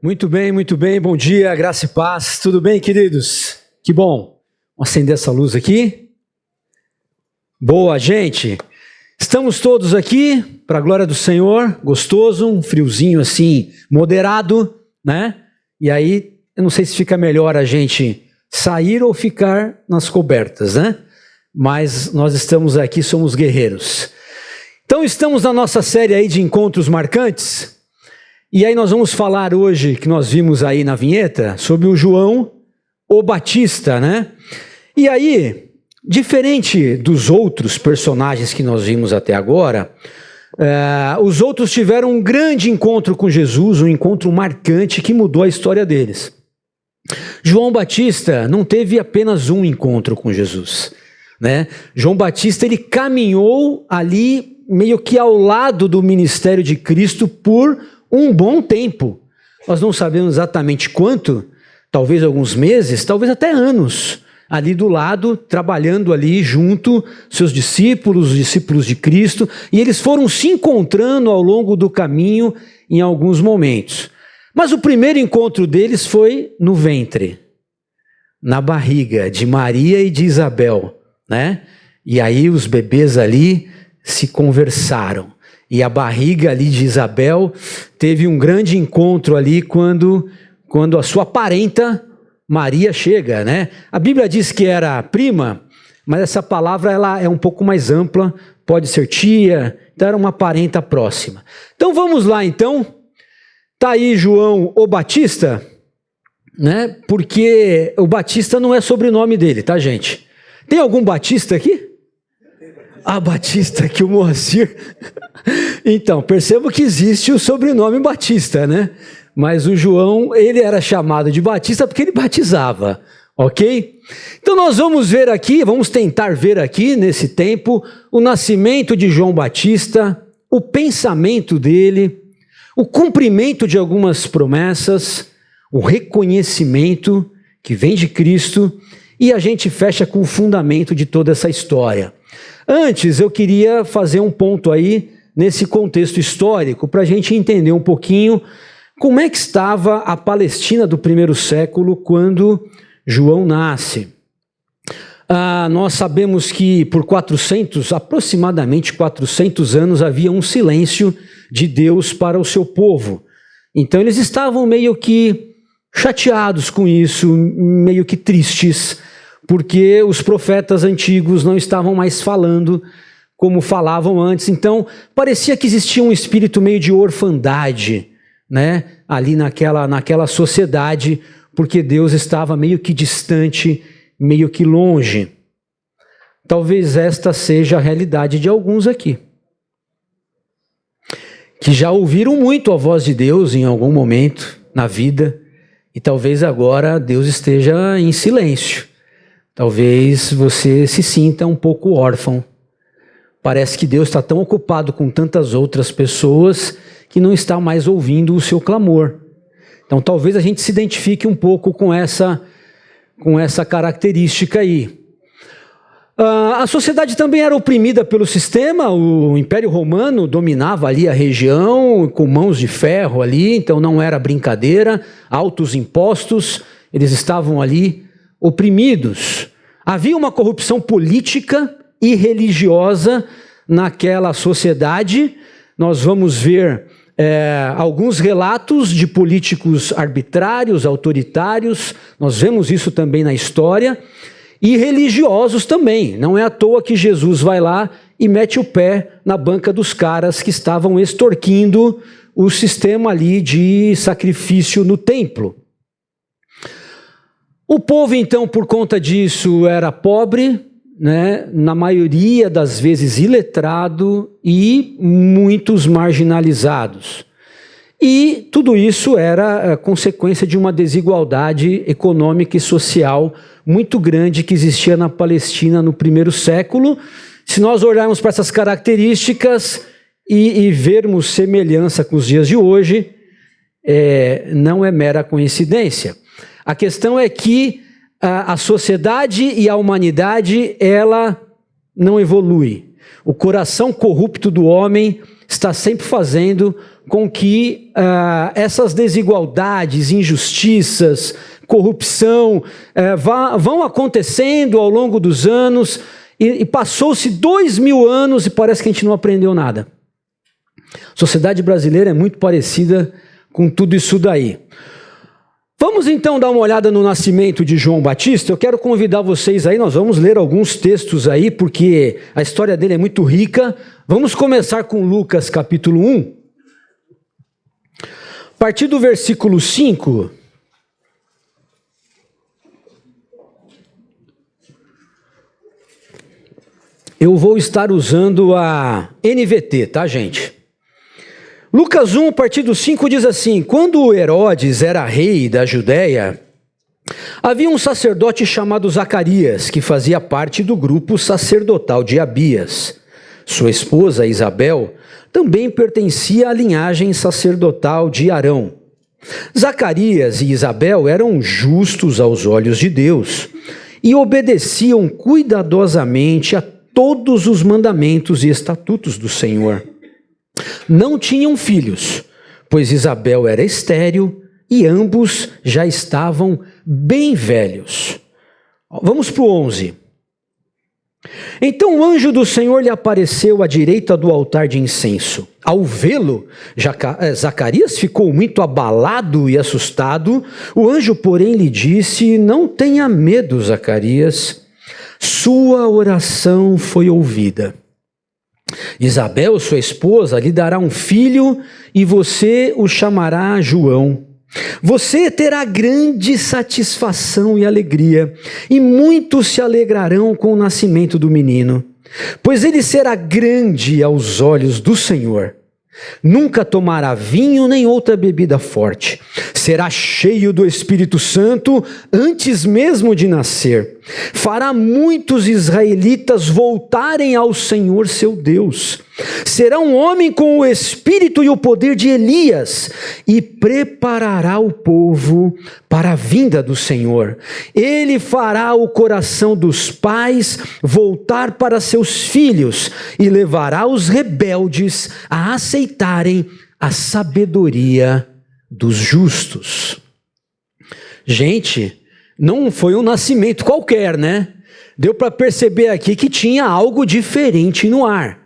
Muito bem, bom dia, graça e paz, tudo bem, queridos? Que bom, vamos acender essa luz aqui. Boa, gente, estamos todos aqui, para a glória do Senhor, gostoso, um friozinho assim, moderado, né? E aí, eu não sei se fica melhor a gente sair ou ficar nas cobertas, né? Mas nós estamos aqui, somos guerreiros. Então, estamos na nossa série aí de encontros marcantes. E aí nós vamos falar hoje, que nós vimos aí na vinheta, sobre o João o Batista, né? E aí, diferente dos outros personagens que nós vimos até agora, os outros tiveram um grande encontro com Jesus, um encontro marcante que mudou a história deles. João Batista não teve apenas um encontro com Jesus, né? João Batista, ele caminhou ali meio que ao lado do ministério de Cristo por um bom tempo. Nós não sabemos exatamente quanto, talvez alguns meses, talvez até anos, ali do lado, trabalhando ali junto, seus discípulos, os discípulos de Cristo, e eles foram se encontrando ao longo do caminho em alguns momentos. Mas o primeiro encontro deles foi no ventre, na barriga de Maria e de Isabel, né? E aí os bebês ali se conversaram. E a barriga ali de Isabel teve um grande encontro ali quando a sua parenta Maria chega, né? A Bíblia diz que era prima, mas essa palavra ela é um pouco mais ampla, pode ser tia, então era uma parenta próxima. Então vamos lá então, tá aí João o Batista, né? Porque o Batista não é sobrenome dele, tá, gente? Tem algum Batista aqui? Ah, Batista, que o Moacir... Então, percebo que existe o sobrenome Batista, né? Mas o João, ele era chamado de Batista porque ele batizava, ok? Então nós vamos ver aqui, vamos tentar ver aqui nesse tempo, o nascimento de João Batista, o pensamento dele, o cumprimento de algumas promessas, o reconhecimento que vem de Cristo, e a gente fecha com o fundamento de toda essa história. Antes, eu queria fazer um ponto aí, nesse contexto histórico, para a gente entender um pouquinho como é que estava a Palestina do primeiro século quando João nasce. Nós sabemos que por aproximadamente 400 anos, havia um silêncio de Deus para o seu povo. Então eles estavam meio que chateados com isso, meio que tristes, porque os profetas antigos não estavam mais falando como falavam antes. Então, parecia que existia um espírito meio de orfandade, né? Ali naquela sociedade, porque Deus estava meio que distante, meio que longe. Talvez esta seja a realidade de alguns aqui, que já ouviram muito a voz de Deus em algum momento na vida, e talvez agora Deus esteja em silêncio. Talvez você se sinta um pouco órfão. Parece que Deus está tão ocupado com tantas outras pessoas que não está mais ouvindo o seu clamor. Então talvez a gente se identifique um pouco com essa característica aí. A sociedade também era oprimida pelo sistema, o Império Romano dominava ali a região com mãos de ferro ali, então não era brincadeira, altos impostos, eles estavam ali oprimidos. Havia uma corrupção política e religiosa naquela sociedade. Nós vamos ver alguns relatos de políticos arbitrários, autoritários, nós vemos isso também na história, e religiosos também. Não é à toa que Jesus vai lá e mete o pé na banca dos caras que estavam extorquindo o sistema ali de sacrifício no templo. O povo, então, por conta disso, era pobre, né? Na maioria das vezes iletrado e muitos marginalizados. E tudo isso era consequência de uma desigualdade econômica e social muito grande que existia na Palestina no primeiro século. Se nós olharmos para essas características e vermos semelhança com os dias de hoje, não é mera coincidência. A questão é que a sociedade e a humanidade, ela não evolui. O coração corrupto do homem está sempre fazendo com que essas desigualdades, injustiças, corrupção vão acontecendo ao longo dos anos, e passou-se 2000 anos e parece que a gente não aprendeu nada. A sociedade brasileira é muito parecida com tudo isso daí. Vamos então dar uma olhada no nascimento de João Batista. Eu quero convidar vocês aí, nós vamos ler alguns textos aí, porque a história dele é muito rica. Vamos começar com Lucas capítulo 1. A partir do versículo 5... eu vou estar usando a NVT, tá, gente? Lucas 1, a partir do 5, diz assim: quando Herodes era rei da Judéia, havia um sacerdote chamado Zacarias, que fazia parte do grupo sacerdotal de Abias. Sua esposa, Isabel, também pertencia à linhagem sacerdotal de Arão. Zacarias e Isabel eram justos aos olhos de Deus e obedeciam cuidadosamente a todos os mandamentos e estatutos do Senhor. Não tinham filhos, pois Isabel era estéril e ambos já estavam bem velhos. Vamos para o 11. Então o anjo do Senhor lhe apareceu à direita do altar de incenso. Ao vê-lo, Zacarias ficou muito abalado e assustado. O anjo, porém, lhe disse: não tenha medo, Zacarias. Sua oração foi ouvida. Isabel, sua esposa, lhe dará um filho e você o chamará João. Você terá grande satisfação e alegria, e muitos se alegrarão com o nascimento do menino, pois ele será grande aos olhos do Senhor. Nunca tomará vinho nem outra bebida forte. Será cheio do Espírito Santo antes mesmo de nascer. Fará muitos israelitas voltarem ao Senhor seu Deus. Será um homem com o espírito e o poder de Elias e preparará o povo para a vinda do Senhor. Ele fará o coração dos pais voltar para seus filhos e levará os rebeldes a aceitarem a sabedoria dos justos. Gente, não foi um nascimento qualquer, né? Deu para perceber aqui que tinha algo diferente no ar.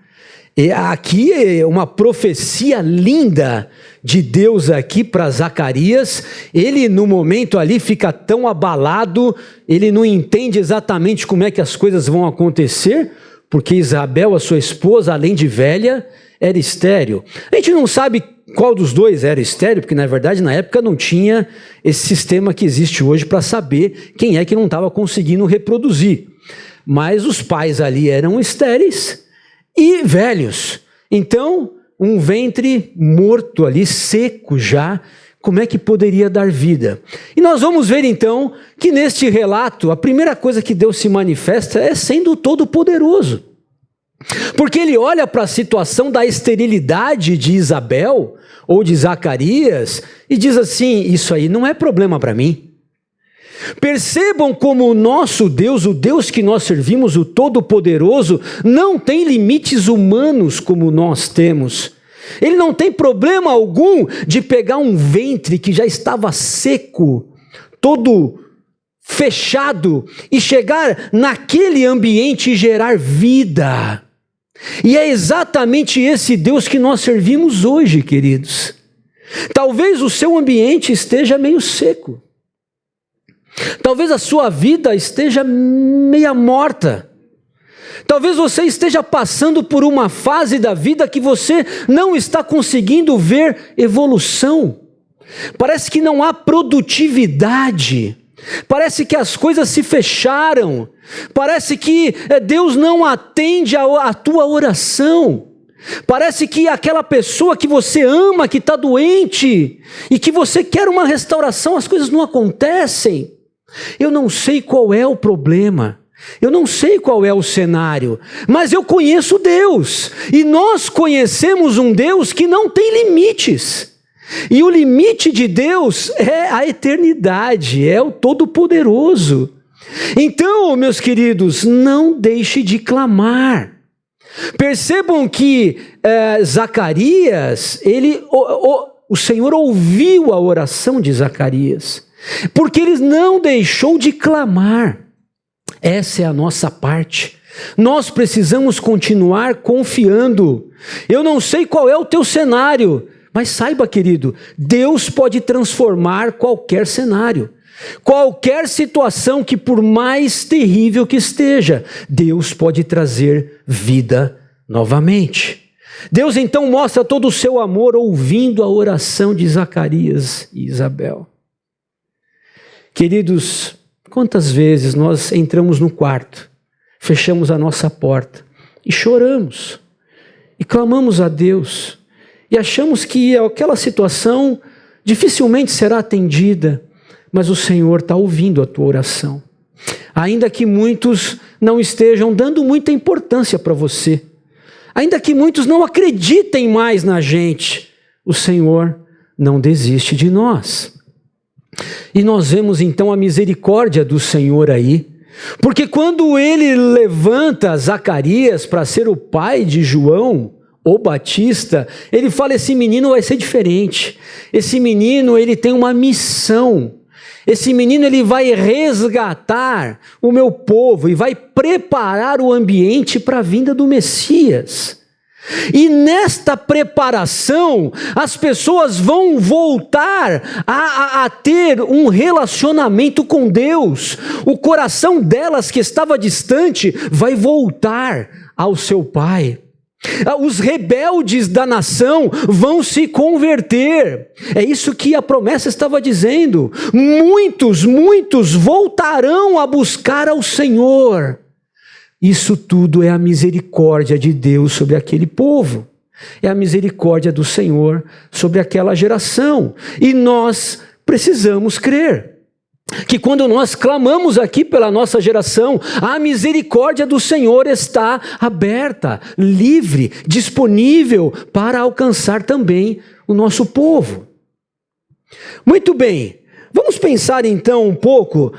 E aqui é uma profecia linda de Deus aqui para Zacarias. Ele no momento ali fica tão abalado, ele não entende exatamente como é que as coisas vão acontecer, porque Isabel, a sua esposa, além de velha, era estéril. A gente não sabe qual dos dois era estéril, porque na verdade na época não tinha esse sistema que existe hoje para saber quem é que não estava conseguindo reproduzir. Mas os pais ali eram estéreis e velhos. Então, um ventre morto ali, seco já, como é que poderia dar vida? E nós vamos ver então que neste relato, a primeira coisa que Deus se manifesta é sendo todo-poderoso. Porque ele olha para a situação da esterilidade de Isabel ou de Zacarias e diz assim: isso aí não é problema para mim. Percebam como o nosso Deus, o Deus que nós servimos, o Todo-Poderoso, não tem limites humanos como nós temos. Ele não tem problema algum de pegar um ventre que já estava seco, todo fechado, e chegar naquele ambiente e gerar vida. E é exatamente esse Deus que nós servimos hoje, queridos. Talvez o seu ambiente esteja meio seco. Talvez a sua vida esteja meia morta. Talvez você esteja passando por uma fase da vida que você não está conseguindo ver evolução. Parece que não há produtividade. Parece que as coisas se fecharam. Parece que Deus não atende a tua oração. Parece que aquela pessoa que você ama, que está doente, e que você quer uma restauração, as coisas não acontecem. Eu não sei qual é o problema, eu não sei qual é o cenário, mas eu conheço Deus, e nós conhecemos um Deus que não tem limites, e o limite de Deus é a eternidade, é o Todo-Poderoso. Então, meus queridos, não deixe de clamar. Percebam que Zacarias, o Senhor ouviu a oração de Zacarias, porque ele não deixou de clamar. Essa é a nossa parte. Nós precisamos continuar confiando. Eu não sei qual é o teu cenário, mas saiba, querido, Deus pode transformar qualquer cenário. Qualquer situação que por mais terrível que esteja, Deus pode trazer vida novamente. Deus então mostra todo o seu amor ouvindo a oração de Zacarias e Isabel. Queridos, quantas vezes nós entramos no quarto, fechamos a nossa porta e choramos, e clamamos a Deus, e achamos que aquela situação dificilmente será atendida, mas o Senhor está ouvindo a tua oração. Ainda que muitos não estejam dando muita importância para você, ainda que muitos não acreditem mais na gente, o Senhor não desiste de nós. E nós vemos então a misericórdia do Senhor aí, porque quando ele levanta Zacarias para ser o pai de João, o Batista, ele fala: esse menino vai ser diferente, esse menino ele tem uma missão, esse menino ele vai resgatar o meu povo e vai preparar o ambiente para a vinda do Messias. E nesta preparação, as pessoas vão voltar a ter um relacionamento com Deus. O coração delas que estava distante vai voltar ao seu Pai. Os rebeldes da nação vão se converter. É isso que a promessa estava dizendo. Muitos voltarão a buscar ao Senhor. Isso tudo é a misericórdia de Deus sobre aquele povo. É a misericórdia do Senhor sobre aquela geração. E nós precisamos crer que quando nós clamamos aqui pela nossa geração, a misericórdia do Senhor está aberta, livre, disponível para alcançar também o nosso povo. Muito bem, vamos pensar então um pouco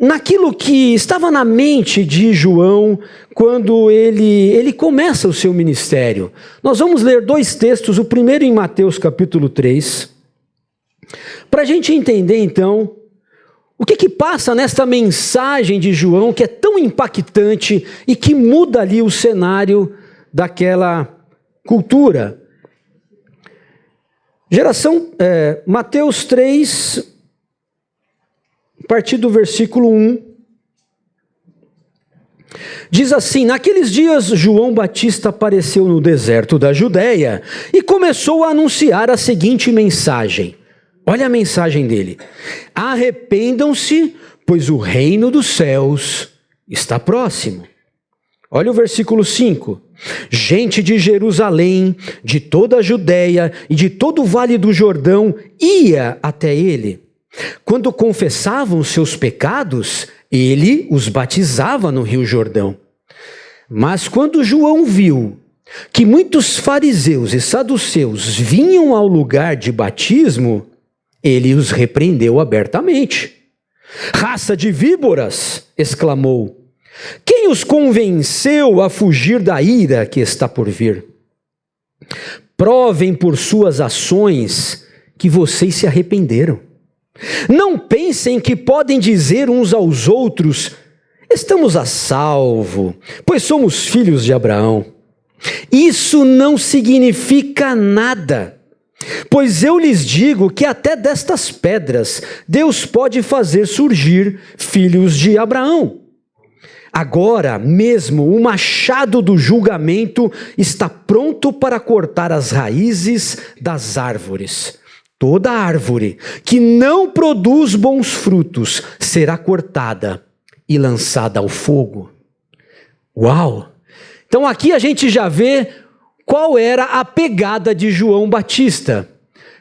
naquilo que estava na mente de João quando ele começa o seu ministério. Nós vamos ler 2 textos, o primeiro em Mateus capítulo 3, para a gente entender então o que passa nesta mensagem de João que é tão impactante e que muda ali o cenário daquela cultura. Mateus 3, a partir do versículo 1, diz assim: naqueles dias João Batista apareceu no deserto da Judéia e começou a anunciar a seguinte mensagem. Olha a mensagem dele: arrependam-se, pois o reino dos céus está próximo. Olha o versículo 5. Gente de Jerusalém, de toda a Judéia e de todo o vale do Jordão ia até ele. Quando confessavam seus pecados, ele os batizava no Rio Jordão. Mas quando João viu que muitos fariseus e saduceus vinham ao lugar de batismo, ele os repreendeu abertamente. Raça de víboras, exclamou, quem os convenceu a fugir da ira que está por vir? Provem por suas ações que vocês se arrependeram. Não pensem que podem dizer uns aos outros, estamos a salvo, pois somos filhos de Abraão. Isso não significa nada, pois eu lhes digo que até destas pedras Deus pode fazer surgir filhos de Abraão. Agora mesmo o machado do julgamento está pronto para cortar as raízes das árvores. Toda árvore que não produz bons frutos será cortada e lançada ao fogo. Uau! Então aqui a gente já vê qual era a pegada de João Batista.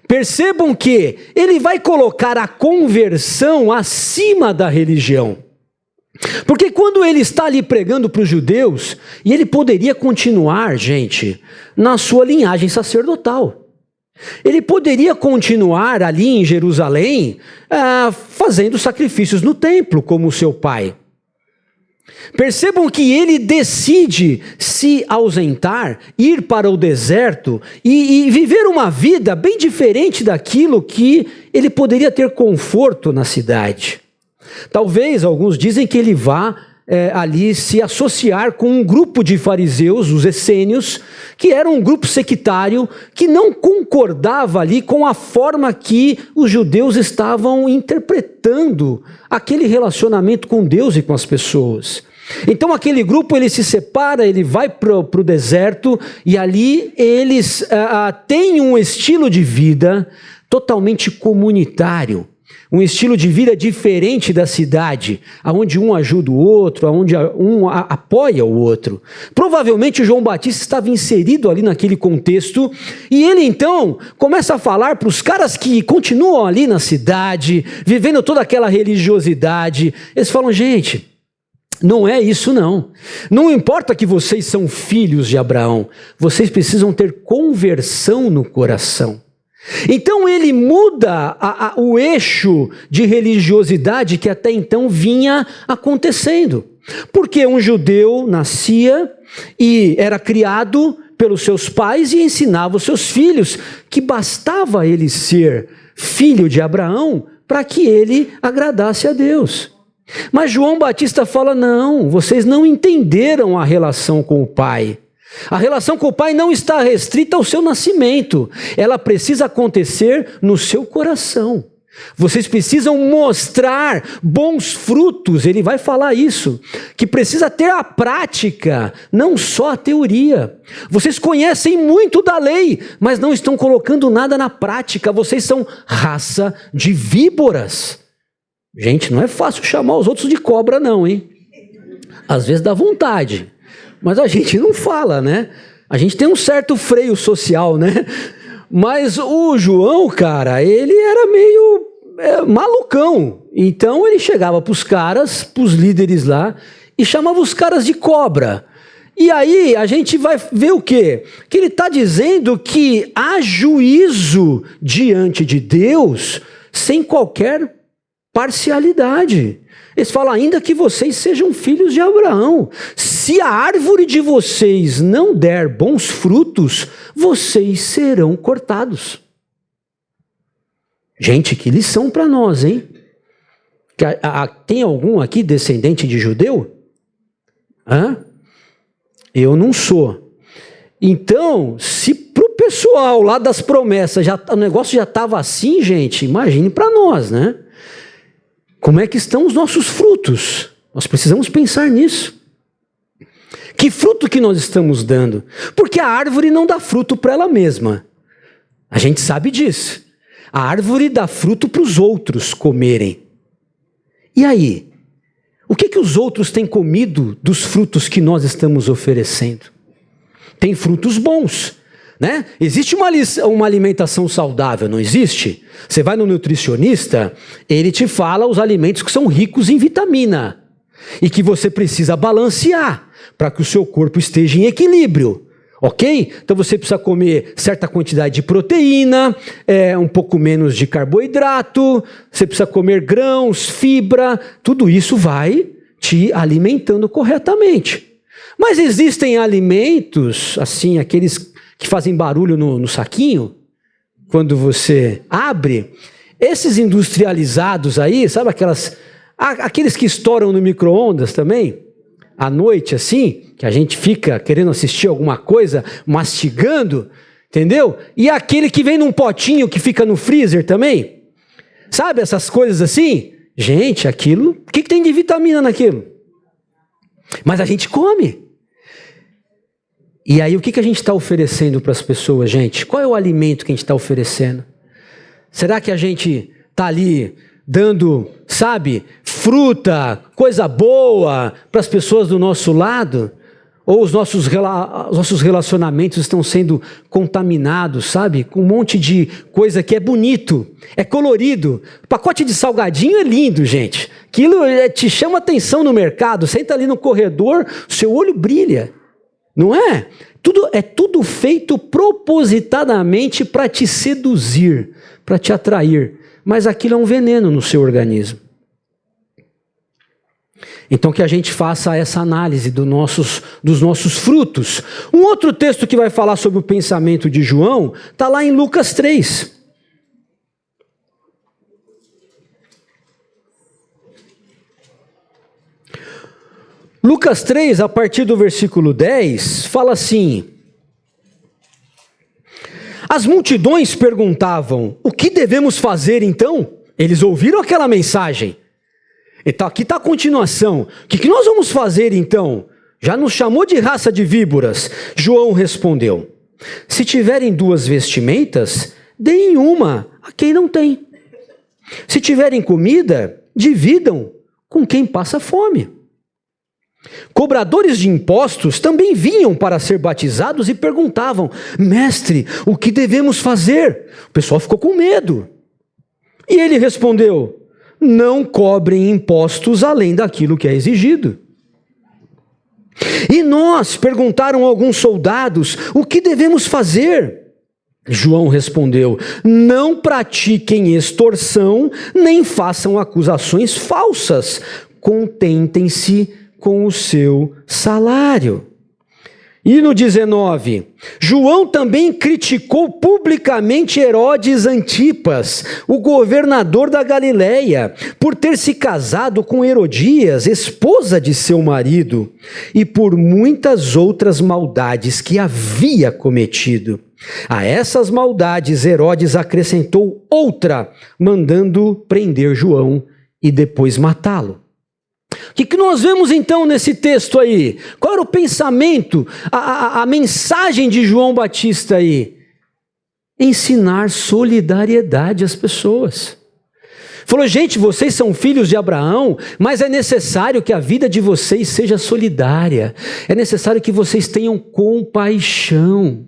Percebam que ele vai colocar a conversão acima da religião. Porque quando ele está ali pregando para os judeus, e ele poderia continuar, gente, na sua linhagem sacerdotal. Ele poderia continuar ali em Jerusalém, fazendo sacrifícios no templo, como seu pai. Percebam que ele decide se ausentar, ir para o deserto e viver uma vida bem diferente daquilo que ele poderia ter conforto na cidade. Talvez alguns dizem que ele vá ali se associar com um grupo de fariseus, os essênios, que era um grupo sectário que não concordava ali com a forma que os judeus estavam interpretando aquele relacionamento com Deus e com as pessoas. Então aquele grupo ele se separa, ele vai para o deserto e ali eles têm um estilo de vida totalmente comunitário. Um estilo de vida diferente da cidade, onde um ajuda o outro, onde um apoia o outro. Provavelmente o João Batista estava inserido ali naquele contexto, e ele então começa a falar para os caras que continuam ali na cidade, vivendo toda aquela religiosidade. Eles falam, gente, não é isso não. Não importa que vocês são filhos de Abraão, vocês precisam ter conversão no coração. Então ele muda o eixo de religiosidade que até então vinha acontecendo. Porque um judeu nascia e era criado pelos seus pais e ensinava os seus filhos que bastava ele ser filho de Abraão para que ele agradasse a Deus. Mas João Batista fala, não, vocês não entenderam a relação com o pai. A relação com o pai não está restrita ao seu nascimento, ela precisa acontecer no seu coração. Vocês precisam mostrar bons frutos, ele vai falar isso, que precisa ter a prática, não só a teoria. Vocês conhecem muito da lei, mas não estão colocando nada na prática, vocês são raça de víboras. Gente, não é fácil chamar os outros de cobra não, hein? Às vezes dá vontade. Mas a gente não fala, né? A gente tem um certo freio social, né? Mas o João, cara, ele era meio malucão. Então ele chegava para os caras, para os líderes lá, e chamava os caras de cobra. E aí a gente vai ver o quê? Que ele está dizendo que há juízo diante de Deus sem qualquer parcialidade. Eles falam, ainda que vocês sejam filhos de Abraão, se a árvore de vocês não der bons frutos, vocês serão cortados. Gente, que lição para nós, hein? Tem algum aqui descendente de judeu? Eu não sou. Então, se para o pessoal lá das promessas o negócio já estava assim, gente, imagine para nós, né? Como é que estão os nossos frutos? Nós precisamos pensar nisso. Que fruto que nós estamos dando? Porque a árvore não dá fruto para ela mesma. A gente sabe disso. A árvore dá fruto para os outros comerem. E aí? O que os outros têm comido dos frutos que nós estamos oferecendo? Tem frutos bons, né? Existe uma alimentação saudável, não existe? Você vai no nutricionista, ele te fala os alimentos que são ricos em vitamina e que você precisa balancear para que o seu corpo esteja em equilíbrio, ok? Então você precisa comer certa quantidade de proteína, um pouco menos de carboidrato, você precisa comer grãos, fibra, tudo isso vai te alimentando corretamente. Mas existem alimentos, assim, aqueles que fazem barulho no saquinho, quando você abre, esses industrializados aí, sabe aqueles que estouram no micro-ondas também, à noite assim, que a gente fica querendo assistir alguma coisa, mastigando, entendeu? E aquele que vem num potinho que fica no freezer também, sabe essas coisas assim? Gente, aquilo, o que tem de vitamina naquilo? Mas a gente come. E aí, o que a gente está oferecendo para as pessoas, gente? Qual é o alimento que a gente está oferecendo? Será que a gente está ali dando, sabe, fruta, coisa boa para as pessoas do nosso lado? Ou os nossos relacionamentos estão sendo contaminados, sabe? Com um monte de coisa que é bonito, é colorido. O pacote de salgadinho é lindo, gente. Aquilo te chama atenção no mercado. Você entra ali no corredor, seu olho brilha. Não é? É tudo feito propositadamente para te seduzir, para te atrair. Mas aquilo é um veneno no seu organismo. Então que a gente faça essa análise dos nossos frutos. Um outro texto que vai falar sobre o pensamento de João está lá em Lucas 3. Lucas 3, a partir do versículo 10, fala assim: as multidões perguntavam, o que devemos fazer então? Eles ouviram aquela mensagem. Então aqui está a continuação. O que nós vamos fazer então? Já nos chamou de raça de víboras. João respondeu: se tiverem 2 vestimentas, deem uma a quem não tem. Se tiverem comida, dividam com quem passa fome. Cobradores de impostos também vinham para ser batizados e perguntavam: mestre, o que devemos fazer? O pessoal ficou com medo. E ele respondeu: não cobrem impostos além daquilo que é exigido. E nós, perguntaram alguns soldados, o que devemos fazer? João respondeu: não pratiquem extorsão, nem façam acusações falsas. Contentem-se com o seu salário. E no 19, João também criticou publicamente Herodes Antipas, o governador da Galileia, por ter se casado com Herodias, esposa de seu marido, e por muitas outras maldades que havia cometido. A essas maldades Herodes acrescentou outra, mandando prender João e depois matá-lo. O que nós vemos então nesse texto aí? Qual era o pensamento, a mensagem de João Batista aí? Ensinar solidariedade às pessoas. Falou: gente, vocês são filhos de Abraão, mas é necessário que a vida de vocês seja solidária. É necessário que vocês tenham compaixão.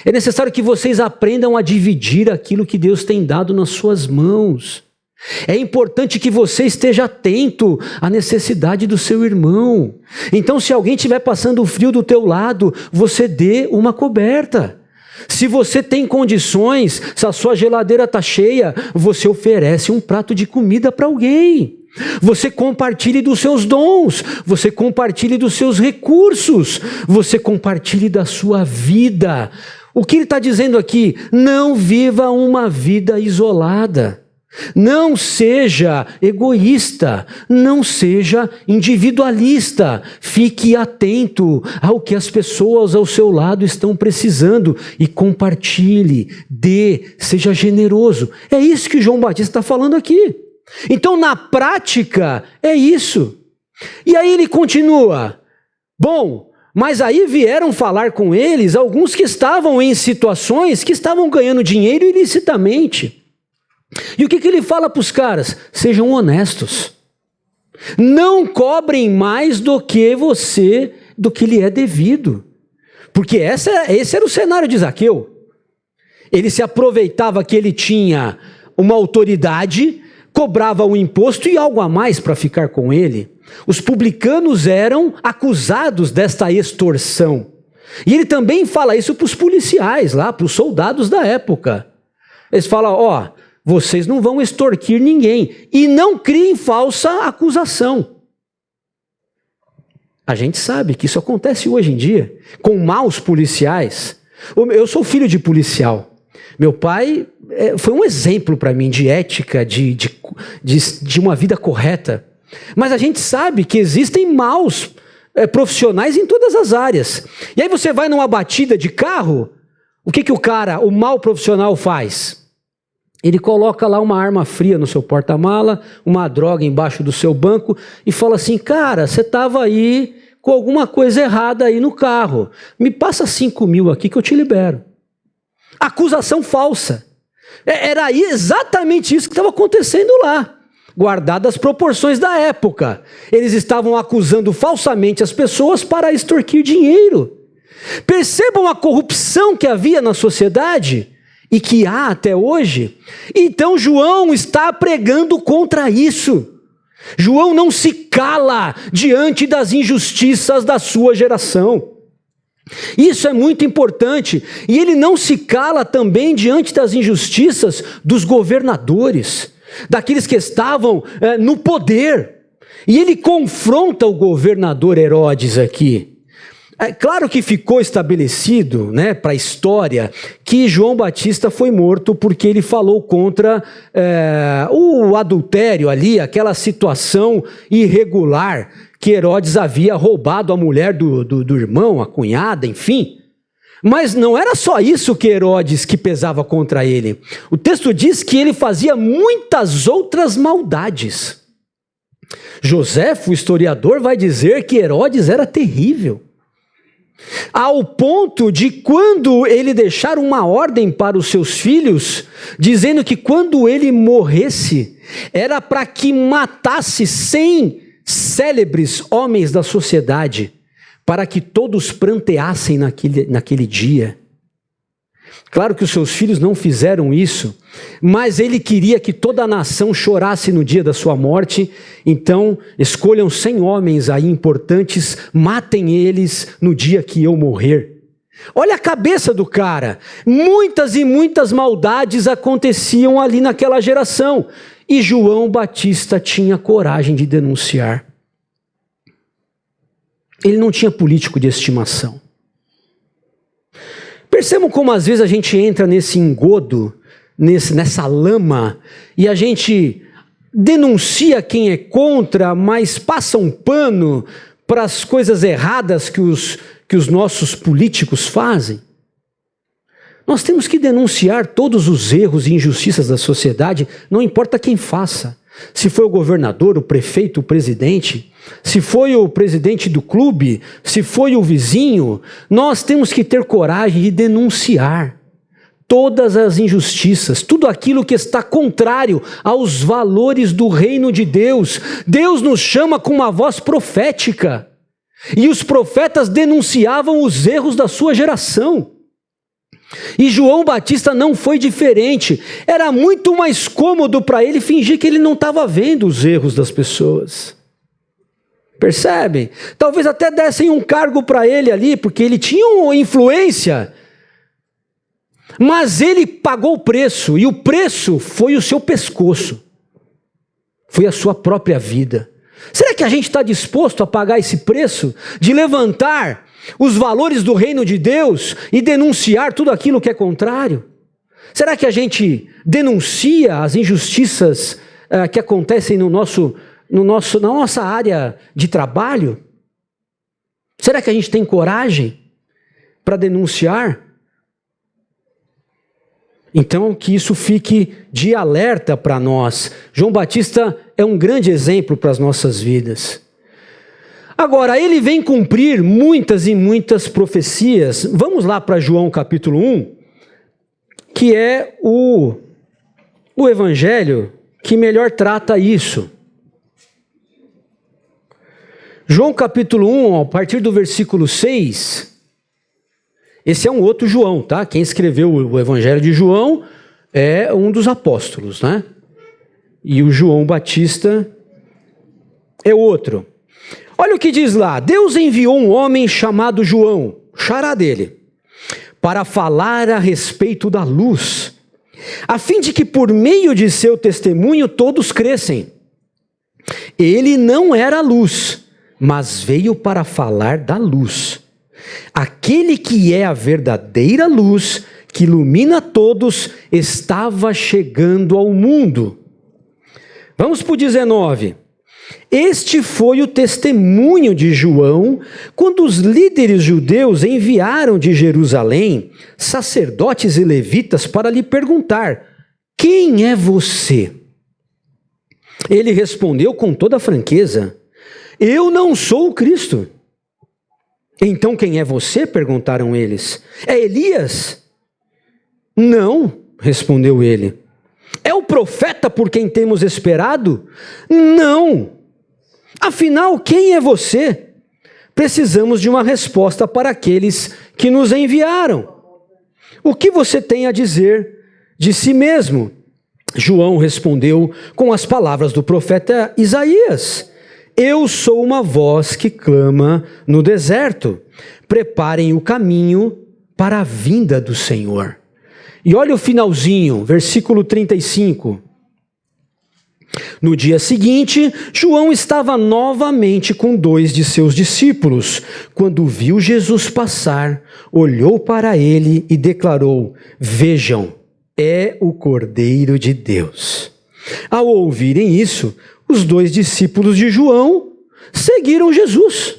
É necessário que vocês aprendam a dividir aquilo que Deus tem dado nas suas mãos. É importante que você esteja atento à necessidade do seu irmão. Então, se alguém estiver passando frio do teu lado, você dê uma coberta. Se você tem condições, se a sua geladeira está cheia, você oferece um prato de comida para alguém. Você compartilhe dos seus dons, você compartilhe dos seus recursos, você compartilhe da sua vida. O que ele está dizendo aqui? Não viva uma vida isolada. Não seja egoísta, não seja individualista, fique atento ao que as pessoas ao seu lado estão precisando e compartilhe, dê, seja generoso. É isso que João Batista está falando aqui. Então, na prática, é isso. E aí ele continua: bom, mas aí vieram falar com eles alguns que estavam em situações que estavam ganhando dinheiro ilicitamente. E o que ele fala para os caras? Sejam honestos. Não cobrem mais do que lhe é devido. Porque esse era o cenário de Zaqueu. Ele se aproveitava que ele tinha uma autoridade, cobrava o imposto e algo a mais para ficar com ele. Os publicanos eram acusados desta extorsão. E ele também fala isso para os policiais lá, para os soldados da época. Eles falam: vocês não vão extorquir ninguém e não criem falsa acusação. A gente sabe que isso acontece hoje em dia, com maus policiais. Eu sou filho de policial. Meu pai foi um exemplo para mim de ética, de uma vida correta. Mas a gente sabe que existem maus profissionais em todas as áreas. E aí você vai numa batida de carro, o que o mau profissional faz? Ele coloca lá uma arma fria no seu porta-mala, uma droga embaixo do seu banco e fala assim: cara, você estava aí com alguma coisa errada aí no carro. Me passa 5.000 aqui que eu te libero. Acusação falsa. Era exatamente isso que estava acontecendo lá, guardadas as proporções da época. Eles estavam acusando falsamente as pessoas para extorquir dinheiro. Percebam a corrupção que havia na sociedade e que há até hoje. Então João está pregando contra isso. João não se cala diante das injustiças da sua geração. Isso é muito importante. E ele não se cala também diante das injustiças dos governadores, daqueles que estavam no poder. E ele confronta o governador Herodes aqui. É claro que ficou estabelecido, né, para a história, que João Batista foi morto porque ele falou contra o adultério ali, aquela situação irregular que Herodes havia roubado a mulher do irmão, a cunhada, enfim. Mas não era só isso que Herodes que pesava contra ele. O texto diz que ele fazia muitas outras maldades. Joséfo, o historiador, vai dizer que Herodes era terrível. Ao ponto de quando ele deixar uma ordem para os seus filhos, dizendo que quando ele morresse, era para que matasse 100 célebres homens da sociedade, para que todos pranteassem naquele dia. Claro que os seus filhos não fizeram isso, mas ele queria que toda a nação chorasse no dia da sua morte. Então, escolham 100 homens aí importantes, matem eles no dia que eu morrer. Olha a cabeça do cara. Muitas e muitas maldades aconteciam ali naquela geração. E João Batista tinha coragem de denunciar. Ele não tinha político de estimação. Percebam como às vezes a gente entra nesse engodo, nessa lama, e a gente denuncia quem é contra, mas passa um pano para as coisas erradas que os nossos políticos fazem. Nós temos que denunciar todos os erros e injustiças da sociedade, não importa quem faça. Se foi o governador, o prefeito, o presidente, se foi o presidente do clube, se foi o vizinho, nós temos que ter coragem de denunciar todas as injustiças, tudo aquilo que está contrário aos valores do reino de Deus. Deus nos chama com uma voz profética, e os profetas denunciavam os erros da sua geração. E João Batista não foi diferente. Era muito mais cômodo para ele fingir que ele não estava vendo os erros das pessoas. Percebem? Talvez até dessem um cargo para ele ali, porque ele tinha uma influência. Mas ele pagou o preço, e o preço foi o seu pescoço. Foi a sua própria vida. Será que a gente está disposto a pagar esse preço de levantar os valores do reino de Deus e denunciar tudo aquilo que é contrário? Será que a gente denuncia as injustiças que acontecem na nossa área de trabalho? Será que a gente tem coragem para denunciar? Então, que isso fique de alerta para nós. João Batista é um grande exemplo para as nossas vidas. Agora, ele vem cumprir muitas e muitas profecias. Vamos lá para João capítulo 1, que é o evangelho que melhor trata isso. João capítulo 1, a partir do versículo 6, esse é um outro João, tá? Quem escreveu o evangelho de João é um dos apóstolos, né? E o João Batista é outro. Olha o que diz lá: Deus enviou um homem chamado João, xará dele, para falar a respeito da luz, a fim de que por meio de seu testemunho todos crescem. Ele não era luz, mas veio para falar da luz. Aquele que é a verdadeira luz, que ilumina todos, estava chegando ao mundo. Vamos para o 19. Este foi o testemunho de João, quando os líderes judeus enviaram de Jerusalém sacerdotes e levitas para lhe perguntar: quem é você? Ele respondeu com toda franqueza: eu não sou o Cristo. Então quem é você? Perguntaram eles. É Elias? Não, respondeu ele. É o profeta por quem temos esperado? Não. Afinal, quem é você? Precisamos de uma resposta para aqueles que nos enviaram. O que você tem a dizer de si mesmo? João respondeu com as palavras do profeta Isaías: eu sou uma voz que clama no deserto, preparem o caminho para a vinda do Senhor. E olha o finalzinho, versículo 35. No dia seguinte, João estava novamente com 2 de seus discípulos. Quando viu Jesus passar, olhou para ele e declarou: "Vejam, é o Cordeiro de Deus." Ao ouvirem isso, os 2 discípulos de João seguiram Jesus.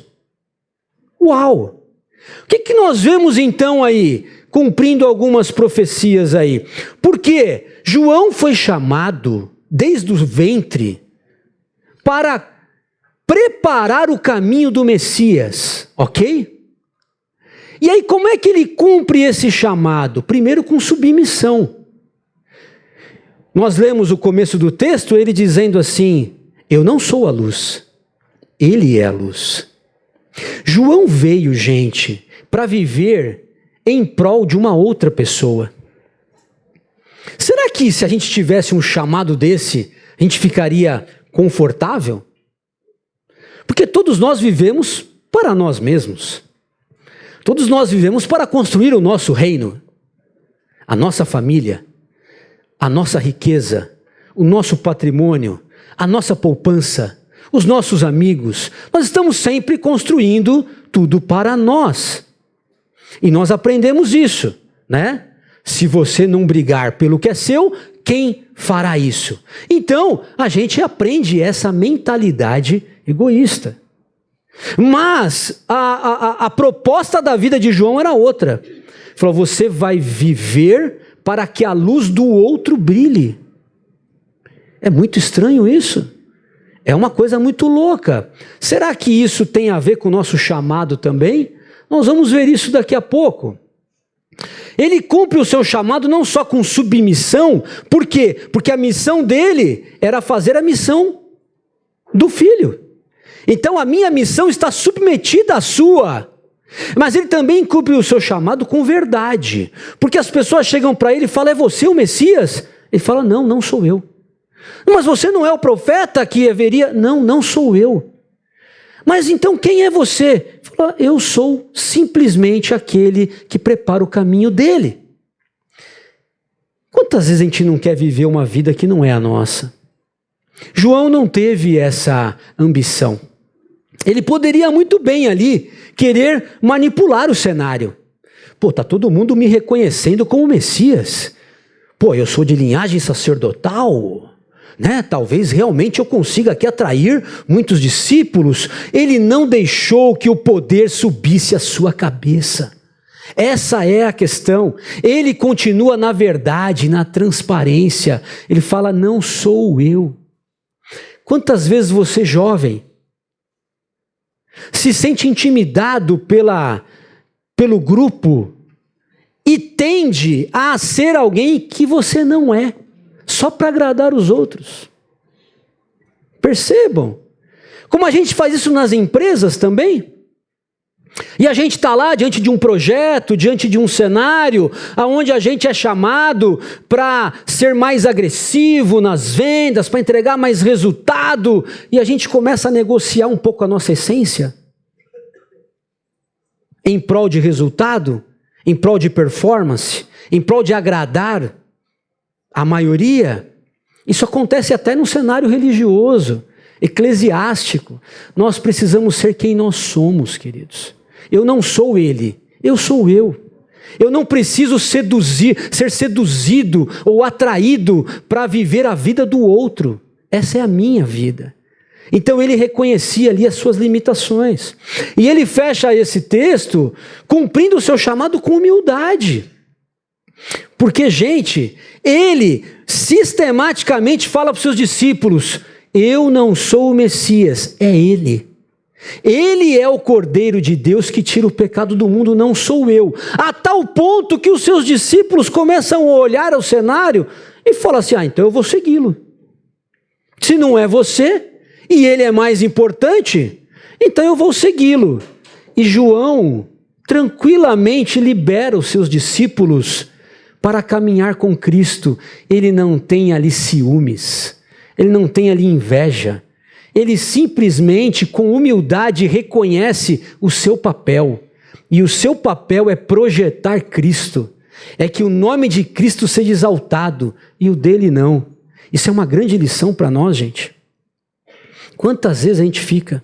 Uau! O que nós vemos então aí, cumprindo algumas profecias aí? Porque João foi chamado desde o ventre para preparar o caminho do Messias, ok? E aí como é que ele cumpre esse chamado? Primeiro com submissão. Nós lemos o começo do texto, ele dizendo assim: "Eu não sou a luz, ele é a luz." João veio, gente, para viver em prol de uma outra pessoa. Será que se a gente tivesse um chamado desse, a gente ficaria confortável? Porque todos nós vivemos para nós mesmos. Todos nós vivemos para construir o nosso reino, a nossa família, a nossa riqueza, o nosso patrimônio, a nossa poupança, os nossos amigos. Nós estamos sempre construindo tudo para nós. E nós aprendemos isso, né? Se você não brigar pelo que é seu, quem fará isso? Então, a gente aprende essa mentalidade egoísta. Mas a proposta da vida de João era outra. Ele falou: você vai viver para que a luz do outro brilhe. É muito estranho isso. É uma coisa muito louca. Será que isso tem a ver com o nosso chamado também? Nós vamos ver isso daqui a pouco. Ele cumpre o seu chamado não só com submissão. Por quê? Porque a missão dele era fazer a missão do Filho. Então a minha missão está submetida à sua. Mas ele também cumpre o seu chamado com verdade. Porque as pessoas chegam para ele e falam: é você o Messias? Ele fala: não, não sou eu. Mas você não é o profeta que haveria? Não, não sou eu. Mas então quem é você? Ele fala: eu sou simplesmente aquele que prepara o caminho dele. Quantas vezes a gente não quer viver uma vida que não é a nossa? João não teve essa ambição. Ele poderia muito bem ali querer manipular o cenário. Pô, tá todo mundo me reconhecendo como Messias. Pô, eu sou de linhagem sacerdotal, né? Talvez realmente eu consiga aqui atrair muitos discípulos. Ele não deixou que o poder subisse à sua cabeça. Essa é a questão. Ele continua na verdade, na transparência. Ele fala: não sou eu. Quantas vezes você, jovem, se sente intimidado pelo grupo e tende a ser alguém que você não é, só para agradar os outros? Percebam como a gente faz isso nas empresas também. E a gente está lá diante de um projeto, diante de um cenário, onde a gente é chamado para ser mais agressivo nas vendas, para entregar mais resultado, e a gente começa a negociar um pouco a nossa essência em prol de resultado, em prol de performance, em prol de agradar a maioria. Isso acontece até no cenário religioso, eclesiástico. Nós precisamos ser quem nós somos, queridos. Eu não sou ele, eu sou eu. Eu não preciso ser seduzido ou atraído para viver a vida do outro. Essa é a minha vida. Então ele reconhecia ali as suas limitações. E ele fecha esse texto cumprindo o seu chamado com humildade. Porque, gente, ele sistematicamente fala para os seus discípulos: eu não sou o Messias, é ele. Ele é o Cordeiro de Deus que tira o pecado do mundo, não sou eu. A tal ponto que os seus discípulos começam a olhar ao cenário e falam assim: então eu vou segui-lo. Se não é você e ele é mais importante, então eu vou segui-lo. E João tranquilamente libera os seus discípulos para caminhar com Cristo. Ele não tem ali ciúmes, ele não tem ali inveja. Ele simplesmente, com humildade, reconhece o seu papel. E o seu papel é projetar Cristo. É que o nome de Cristo seja exaltado e o dele não. Isso é uma grande lição para nós, gente. Quantas vezes a gente fica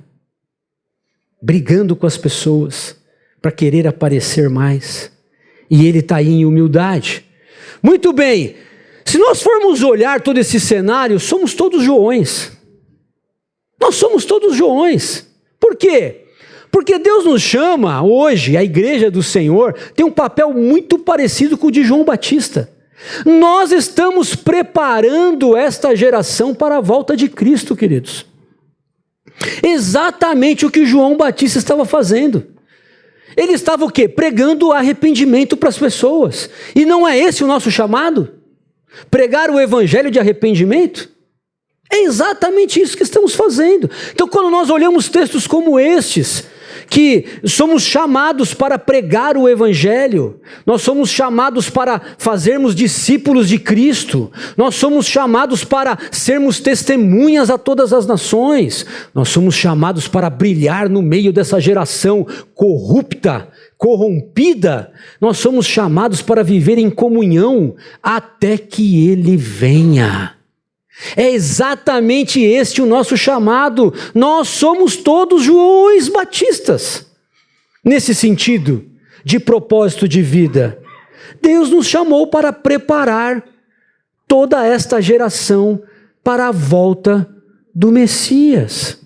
brigando com as pessoas para querer aparecer mais, e ele está aí em humildade. Muito bem, se nós formos olhar todo esse cenário, somos todos Joões. Nós somos todos Joões. Por quê? Porque Deus nos chama hoje, a igreja do Senhor tem um papel muito parecido com o de João Batista. Nós estamos preparando esta geração para a volta de Cristo, queridos. Exatamente o que João Batista estava fazendo. Ele estava o quê? Pregando arrependimento para as pessoas. E não é esse o nosso chamado? Pregar o evangelho de arrependimento? É exatamente isso que estamos fazendo. Então, quando nós olhamos textos como estes, que somos chamados para pregar o evangelho, nós somos chamados para fazermos discípulos de Cristo, nós somos chamados para sermos testemunhas a todas as nações, nós somos chamados para brilhar no meio dessa geração corrupta, corrompida, nós somos chamados para viver em comunhão até que Ele venha. É exatamente este o nosso chamado. Nós somos todos Joões Batistas. Nesse sentido, de propósito de vida, Deus nos chamou para preparar toda esta geração para a volta do Messias.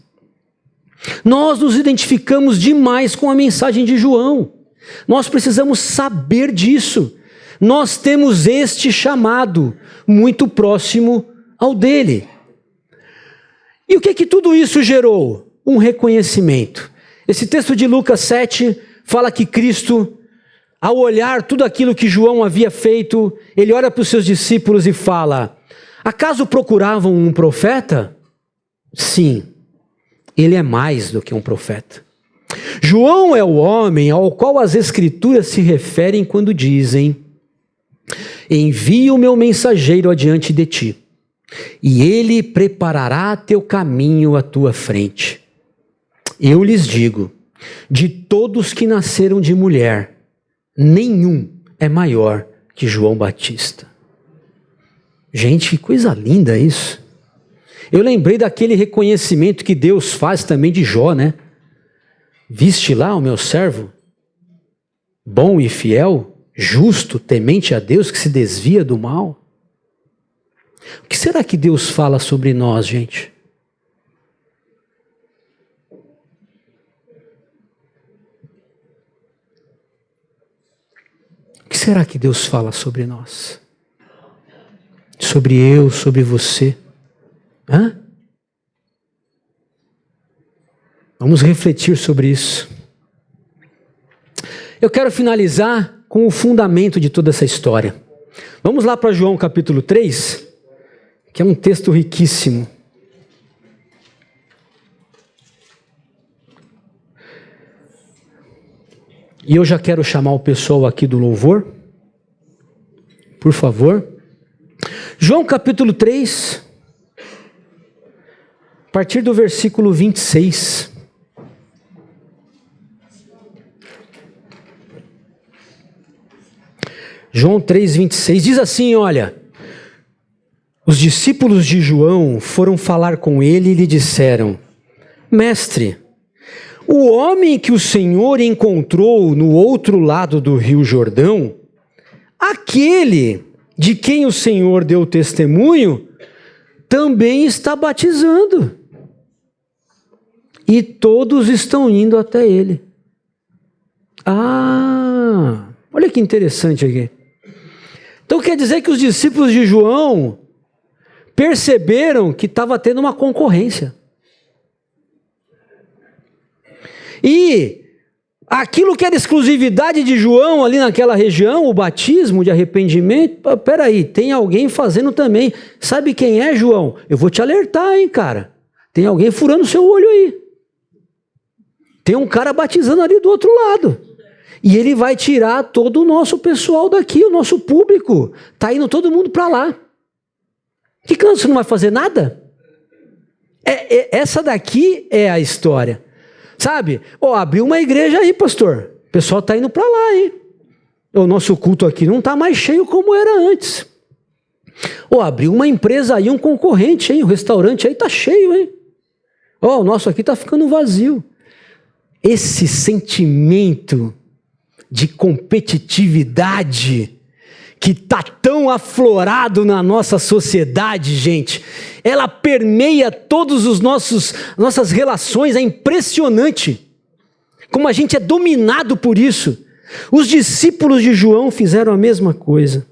Nós nos identificamos demais com a mensagem de João. Nós precisamos saber disso. Nós temos este chamado muito próximo ao dele. E o que tudo isso gerou? Um reconhecimento. Esse texto de Lucas 7 fala que Cristo, ao olhar tudo aquilo que João havia feito, ele olha para os seus discípulos e fala: acaso procuravam um profeta? Sim, ele é mais do que um profeta. João é o homem ao qual as Escrituras se referem quando dizem: envio o meu mensageiro adiante de ti, e ele preparará teu caminho à tua frente. Eu lhes digo, de todos que nasceram de mulher, nenhum é maior que João Batista. Gente, que coisa linda isso. Eu lembrei daquele reconhecimento que Deus faz também de Jó, né? Viste lá o meu servo, bom e fiel, justo, temente a Deus, que se desvia do mal. O que será que Deus fala sobre nós, gente? O que será que Deus fala sobre nós? Sobre eu, sobre você? Hã? Vamos refletir sobre isso. Eu quero finalizar com o fundamento de toda essa história. Vamos lá para João capítulo 3, que é um texto riquíssimo. E eu já quero chamar o pessoal aqui do louvor, por favor. João capítulo 3, a partir do versículo 26. João 3, 26, diz assim, olha: os discípulos de João foram falar com ele e lhe disseram: mestre, o homem que o Senhor encontrou no outro lado do rio Jordão, aquele de quem o Senhor deu testemunho, também está batizando. E todos estão indo até ele. Ah, olha que interessante aqui. Então quer dizer que os discípulos de João perceberam que estava tendo uma concorrência. E aquilo que era exclusividade de João ali naquela região, o batismo de arrependimento, peraí, tem alguém fazendo também. Sabe quem é, João? Eu vou te alertar, hein, cara. Tem alguém furando o seu olho aí. Tem um cara batizando ali do outro lado. E ele vai tirar todo o nosso pessoal daqui, o nosso público. Está indo todo mundo para lá. Que você não vai fazer nada? Essa daqui é a história. Sabe? Abriu uma igreja aí, pastor. O pessoal está indo para lá, hein? O nosso culto aqui não está mais cheio como era antes. Abriu uma empresa aí, um concorrente, hein? O restaurante aí tá cheio, hein? O nosso aqui tá ficando vazio. Esse sentimento de competitividade que tá tão aflorado na nossa sociedade, gente, ela permeia todos os nossas relações, é impressionante como a gente é dominado por isso. Os discípulos de João fizeram a mesma coisa.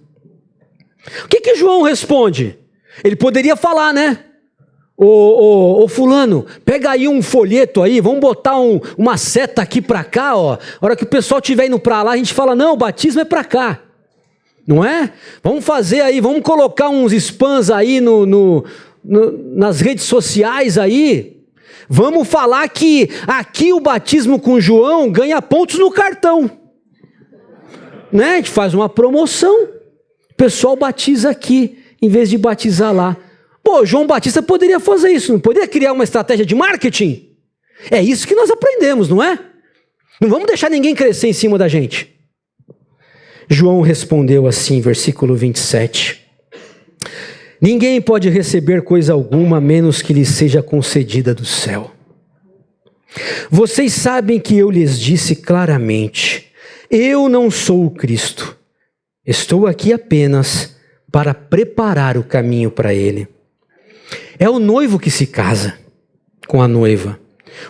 O que João responde? Ele poderia falar, né? Ô fulano, pega aí um folheto aí, vamos botar uma seta aqui para cá, ó. A hora que o pessoal estiver indo para lá, a gente fala, não, o batismo é para cá. Não é? Vamos fazer aí, vamos colocar uns spams aí nas redes sociais aí. Vamos falar que aqui o batismo com João ganha pontos no cartão. Né? A gente faz uma promoção. O pessoal batiza aqui, em vez de batizar lá. João Batista poderia fazer isso, não poderia criar uma estratégia de marketing? É isso que nós aprendemos, não é? Não vamos deixar ninguém crescer em cima da gente. João respondeu assim, versículo 27. Ninguém pode receber coisa alguma, a menos que lhe seja concedida do céu. Vocês sabem que eu lhes disse claramente, eu não sou o Cristo. Estou aqui apenas para preparar o caminho para ele. É o noivo que se casa com a noiva.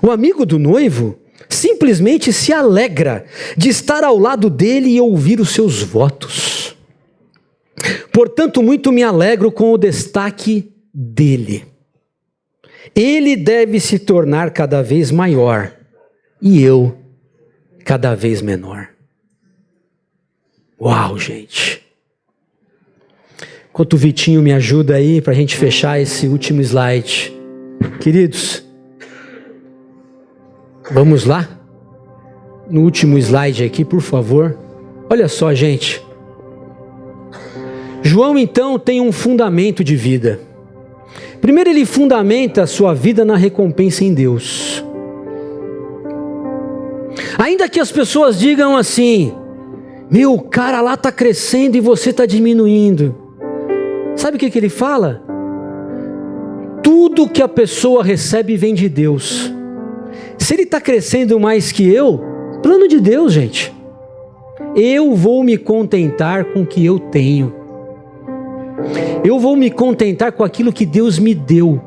O amigo do noivo simplesmente se alegra de estar ao lado dele e ouvir os seus votos. Portanto, muito me alegro com o destaque dele. Ele deve se tornar cada vez maior e eu cada vez menor. Uau, gente! Enquanto o Vitinho me ajuda aí para a gente fechar esse último slide. Queridos, vamos lá? No último slide aqui, por favor. Olha só, gente. João, então, tem um fundamento de vida. Primeiro, ele fundamenta a sua vida na recompensa em Deus. Ainda que as pessoas digam assim, meu, o cara lá está crescendo e você está diminuindo. Sabe o que ele fala? Tudo que a pessoa recebe vem de Deus. Se ele está crescendo mais que eu, plano de Deus, gente. Eu vou me contentar com o que eu tenho. Eu vou me contentar com aquilo que Deus me deu.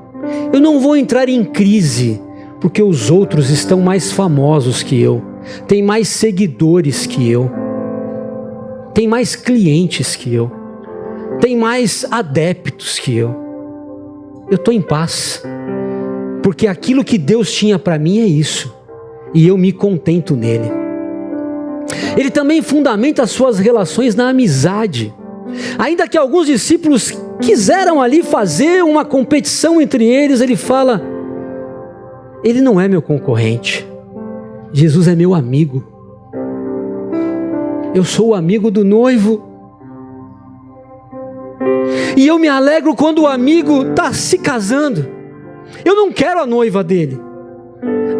Eu não vou entrar em crise, porque os outros estão mais famosos que eu, têm mais seguidores que eu, têm mais clientes que eu, têm mais adeptos que eu. Eu estou em paz, porque aquilo que Deus tinha para mim é isso, e eu me contento nele. Ele também fundamenta as suas relações na amizade. Ainda que alguns discípulos quiseram ali fazer uma competição entre eles, ele fala, ele não é meu concorrente, Jesus é meu amigo. Eu sou o amigo do noivo. E eu me alegro quando o amigo está se casando. Eu não quero a noiva dele.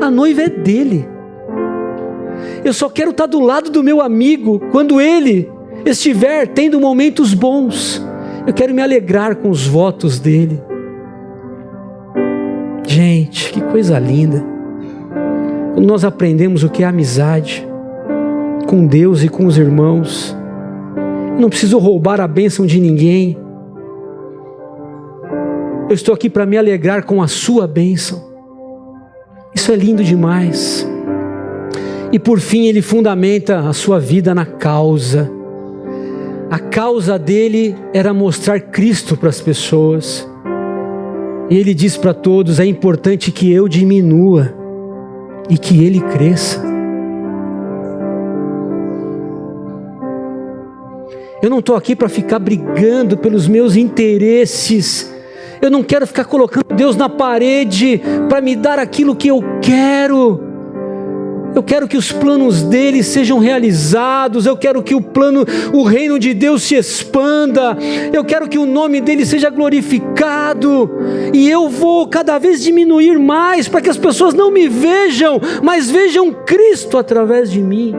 A noiva é dele. Eu só quero estar do lado do meu amigo quando ele estiver tendo momentos bons. Eu quero me alegrar com os votos dele. Gente, que coisa linda. Quando nós aprendemos o que é amizade com Deus e com os irmãos. Eu não preciso roubar a bênção de ninguém. Eu estou aqui para me alegrar com a sua bênção. Isso é lindo demais. E por fim ele fundamenta a sua vida na causa. A causa dele era mostrar Cristo para as pessoas. E ele diz para todos, é importante que eu diminua e que ele cresça. Eu não estou aqui para ficar brigando pelos meus interesses. Eu não quero ficar colocando Deus na parede para me dar aquilo que eu quero. Eu quero que os planos dele sejam realizados. Eu quero que o reino de Deus se expanda. Eu quero que o nome dele seja glorificado. E eu vou cada vez diminuir mais para que as pessoas não me vejam, mas vejam Cristo através de mim.